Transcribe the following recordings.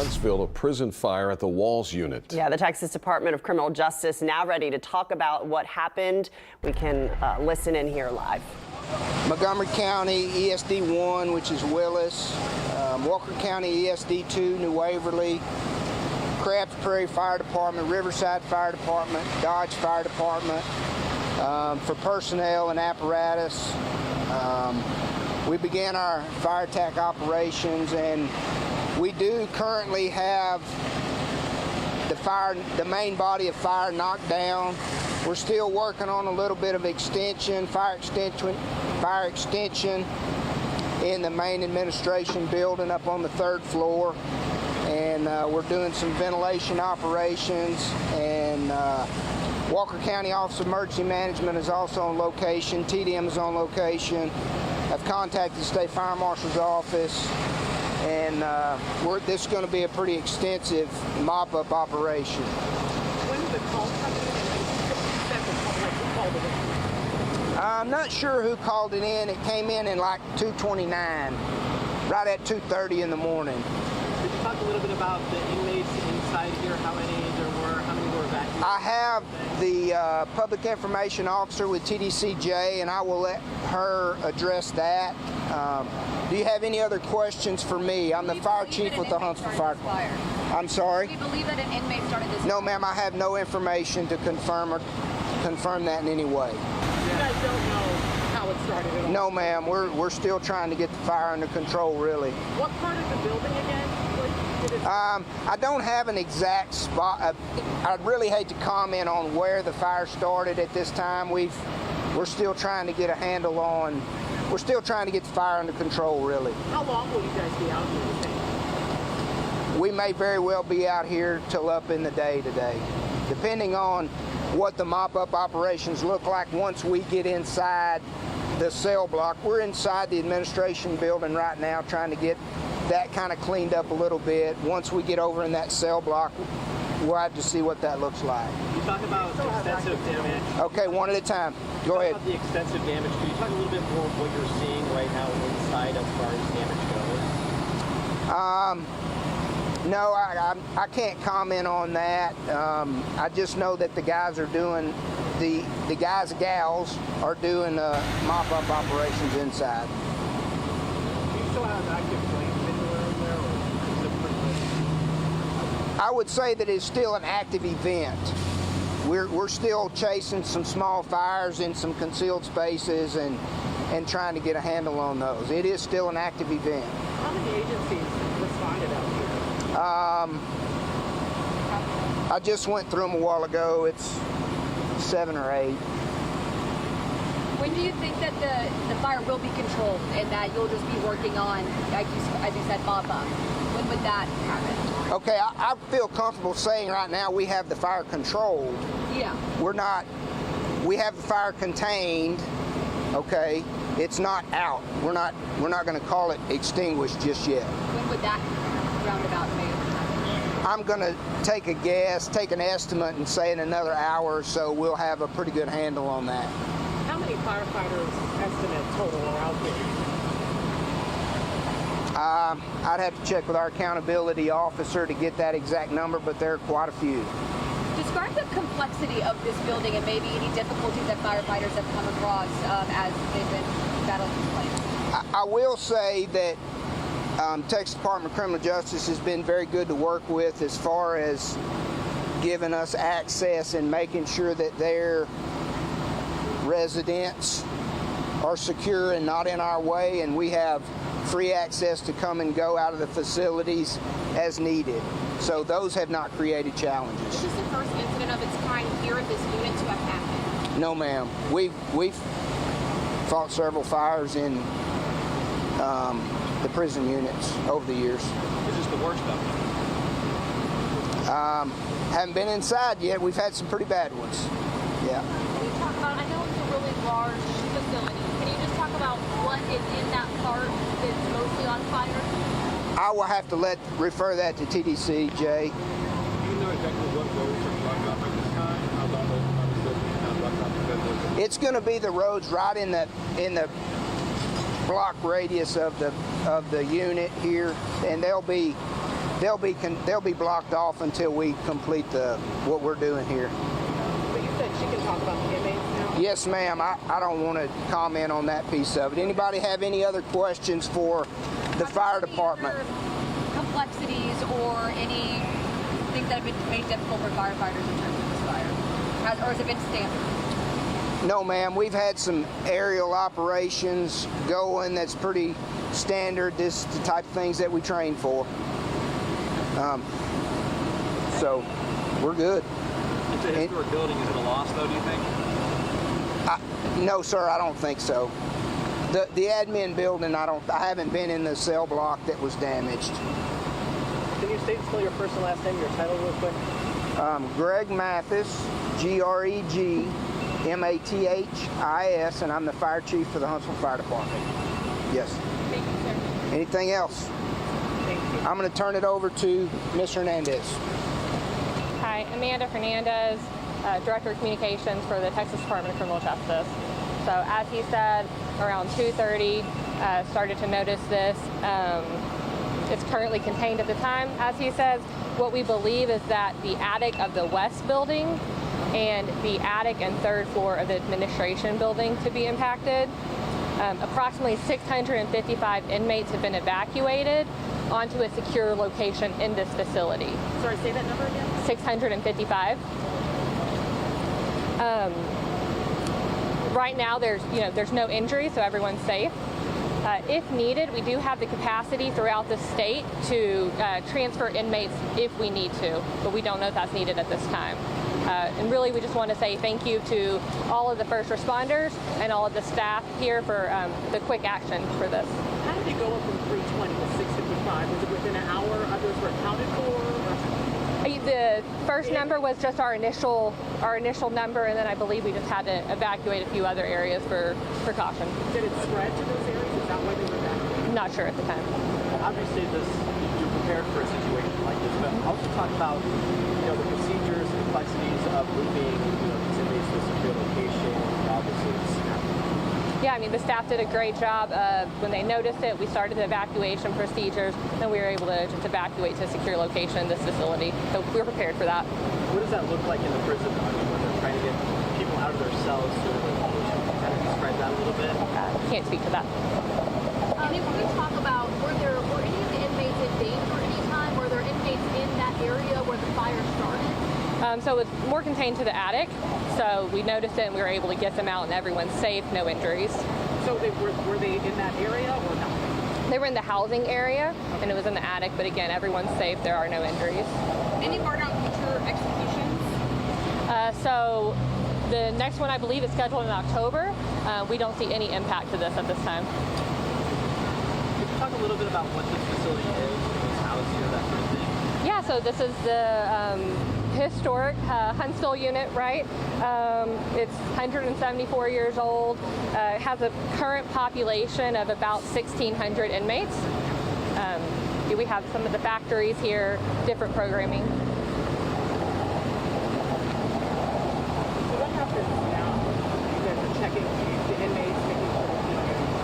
Huntsville, a prison fire at the Walls unit. Yeah, the Texas Department of Criminal Justice now ready to talk about what happened. We can listen in here live. Montgomery County ESD 1, which is Willis, Walker County ESD 2, New Waverly, Crabs Prairie Fire Department, Riverside Fire Department, Dodge Fire Department, for personnel and apparatus. We began our fire attack operations, and we do currently have the main body of fire knocked down. We're still working on a little bit of fire extension in the main administration building up on the 3rd floor. And we're doing some ventilation operations, and Walker County Office of Emergency Management is also on location. TDM is on location. I've contacted the State Fire Marshal's office, and this is going to be a pretty extensive mop-up operation. When did the call come in? I'm not sure who called it in. It came in like 2:29, right at 2:30 in the morning. Could you talk a little bit about the inmates inside here, how many there were, how many were evacuated? I have the public information officer with TDCJ, and I will let her address that. Do you have any other questions for me? I'm the fire chief with the Huntsville Fire Department. I'm sorry? Do you believe that an inmate started this? No, ma'am, I have no information to confirm that in any way. You guys don't know how it started at all? No, ma'am, we're still trying to get the fire under control, really. What part of the building again? I don't have an exact spot. I'd really hate to comment on where the fire started at this time. We're still trying to get a handle on. We're still trying to get the fire under control, really. How long will you guys be out here, you think? We may very well be out here till up in the day today, depending on what the mop-up operations look like once we get inside the cell block. We're inside the administration building right now trying to get that kind of cleaned up a little bit. Once we get over in that cell block, we'll have to see what that looks like. You talk about extensive damage. Okay, one at a time. Go ahead. About the extensive damage. Can you talk a little bit more of what you're seeing right now inside as far as damage goes? No, I can't comment on that. I just know that the guys are doing, the guys and gals are doing mop-up operations inside. Do you still have active flames anywhere in there, or is it pretty much? I would say that it's still an active event. We're still chasing some small fires in some concealed spaces and trying to get a handle on those. It is still an active event. How many agencies responded out here? I just went through them a while ago. It's 7 or 8. When do you think that the fire will be controlled and that you'll just be working on, as you said, mop-up? When would that happen? Okay, I feel comfortable saying right now we have the fire controlled. Yeah. We have the fire contained, okay? It's not out. We're not going to call it extinguished just yet. When would that roundabout be? I'm going to take a guess, take an estimate, and say in another hour or so we'll have a pretty good handle on that. How many firefighters estimate total are out here? I'd have to check with our accountability officer to get that exact number, but there are quite a few. Describe the complexity of this building and maybe any difficulties that firefighters have come across as they've been battling these flames. I will say that Texas Department of Criminal Justice has been very good to work with as far as giving us access and making sure that their residents are secure and not in our way, and we have free access to come and go out of the facilities as needed. So those have not created challenges. Is this the first incident of its kind here at this unit to have happened? No, ma'am. We've fought several fires in the prison units over the years. Is this the worst of them? Haven't been inside yet. We've had some pretty bad ones. Yeah. Can you talk about, I know it's a really large facility. Can you just talk about what is in that part that's mostly on fire? I will have to refer that to TDCJ. Do you know exactly what roads are blocked off at this time? How long those are blocked off? It's going to be the roads right in the block radius of the unit here, and they'll be they'll be blocked off until we complete what we're doing here. But you said she can talk about the inmates now? Yes, ma'am. I don't want to comment on that piece of it. Anybody have any other questions for the fire department? Complexities or any things that have been made difficult for firefighters in terms of this fire? Or has it been standard? No, ma'am. We've had some aerial operations going that's pretty standard. This is the type of things that we train for. So we're good. It's a historic building. Is it a loss, though, do you think? No, sir, I don't think so. The admin building, I haven't been in the cell block that was damaged. Can you state spell your first and last name, your title real quick? Greg Mathis, G-R-E-G M-A-T-H-I-S, and I'm the fire chief for the Huntsville Fire Department. Yes. Thank you, sir. Anything else? Thank you. I'm going to turn it over to Ms. Hernandez. Hi, Amanda Hernandez, Director of Communications for the Texas Department of Criminal Justice. So as he said, around 2:30, started to notice this. It's currently contained at the time, as he says. What we believe is that the attic of the west building and the attic and third floor of the administration building to be impacted. Approximately 655 inmates have been evacuated onto a secure location in this facility. Sorry, say that number again. 655. Right now, there's no injury, so everyone's safe. If needed, we do have the capacity throughout the state to transfer inmates if we need to, but we don't know if that's needed at this time. And really, we just want to say thank you to all of the first responders and all of the staff here for the quick action for this. How did it go up from 320 to 655? Was it within an hour others were accounted for? The first number was just our initial number, and then I believe we just had to evacuate a few other areas for precaution. Did it spread to those areas? Is that why they were evacuated? Not sure at the time. Obviously, you're prepared for a situation like this, but also talk about the procedures, complexities of moving these inmates to a secure location, offices. Yeah, I mean, the staff did a great job. When they noticed it, we started the evacuation procedures, and we were able to just evacuate to a secure location in this facility. So we were prepared for that. What does that look like in the prison when they're trying to get people out of their cells? Kind of describe that a little bit. Can't speak to that. And if we talk about, were any of the inmates in danger at any time? Were there inmates in that area where the fire started? So it was more contained to the attic. So we noticed it and we were able to get them out and everyone's safe, no injuries. So were they in that area or not? They were in the housing area and it was in the attic, but again, everyone's safe, there are no injuries. Any word on future executions? So the next one I believe is scheduled in October. We don't see any impact to this at this time. Could you talk a little bit about what this facility is, what's housed here, that sort of thing? Yeah, so this is the historic Huntsville unit, right? It's 174 years old. It has a current population of about 1,600 inmates. We have some of the factories here, different programming. So what happens now? You guys are checking the inmates, making sure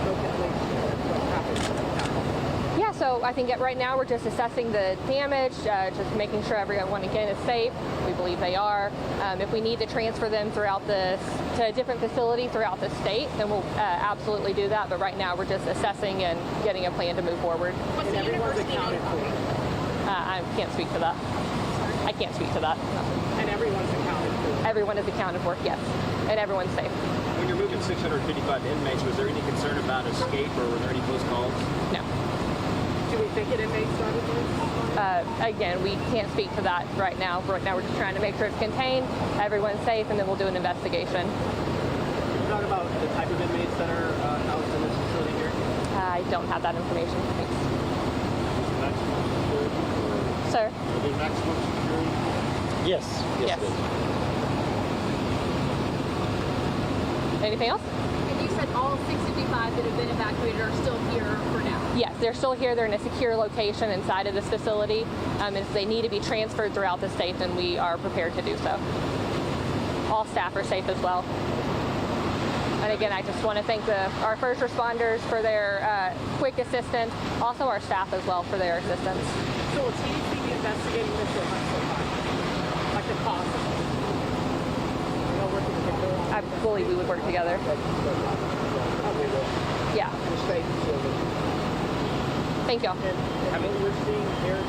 no ventilation. What happens now? Yeah, so I think right now we're just assessing the damage, just making sure everyone again is safe. We believe they are. If we need to transfer them to a different facility throughout the state, then we'll absolutely do that. But right now we're just assessing and getting a plan to move forward. What's And the everyone's university accounted name? for. I can't speak to that. I can't speak to that. And everyone's accounted for. Everyone is accounted for, yes, and everyone's safe. When you're moving 655 inmates, was there any concern about escape or were there any close calls? No. Do we think an inmate started this? Again, we can't speak to that right now. Right now we're just trying to make sure it's contained, everyone's safe, and then we'll do an investigation. Can you talk about the type of inmates that are housed in this facility here? I don't have that information. Thanks. Maximum security? Sir? Are they maximum security? Yes. Yes. It is. Anything else? And you said all 655 that have been evacuated are still here for now. Yes, they're still here. They're in a secure location inside of this facility. And if they need to be transferred throughout the state, then we are prepared to do so. All staff are safe as well. And again, I just want to thank our first responders for their quick assistance, also our staff as well for their assistance. So So will TDC be investigating this or Huntsville Fire? Like the cost? They'll work together. I believe we would work together. Yeah. The state facility. Thank you. And what we're seeing here,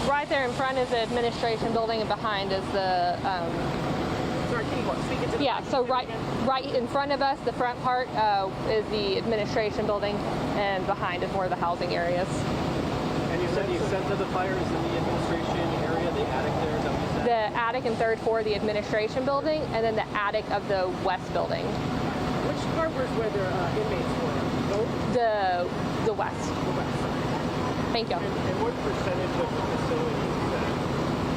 Right there in front is the administration building, and behind is the. sorry, can you speak into the Yeah. So right in front of us, the front part is the administration building, and behind is more of the housing areas. And you said the extent of the fire is in the administration area, the attic there, is that what you said? The attic and third floor of the administration building, and then the attic of the west building. Which part was where the inmates were? Both? The west. The west side. Thank you. And what percentage of the facility is that?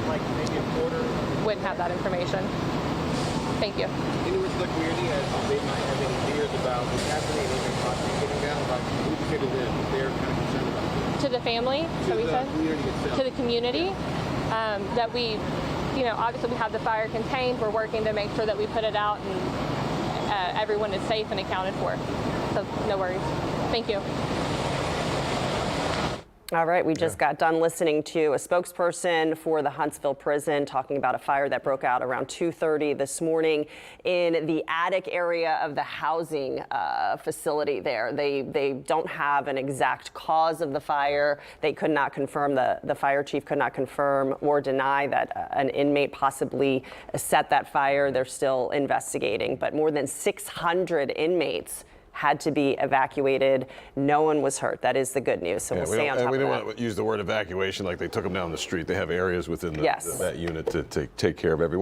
Like maybe a quarter? Wouldn't have that information. Thank you. Anyone in the community they might have any fears about what's happening and possibly getting down, like who you say to them, they're kind of concerned about. To the family, so we said? Community itself. To the community, that we, obviously we have the fire contained. We're working to make sure that we put it out and everyone is safe and accounted for. So no worries. Thank you. All right, we just got done listening to a spokesperson for the Huntsville prison talking about a fire that broke out around 2:30 this morning in the attic area of the housing facility there. They don't have an exact cause of the fire. They could not confirm, the fire chief could not confirm or deny that an inmate possibly set that fire. They're still investigating, but more than 600 inmates had to be evacuated. No one was hurt. That is the good news. So we'll stay on top of that. We don't want to use the word evacuation like they took them down the street. They have areas within Yes. that unit to take care of everyone.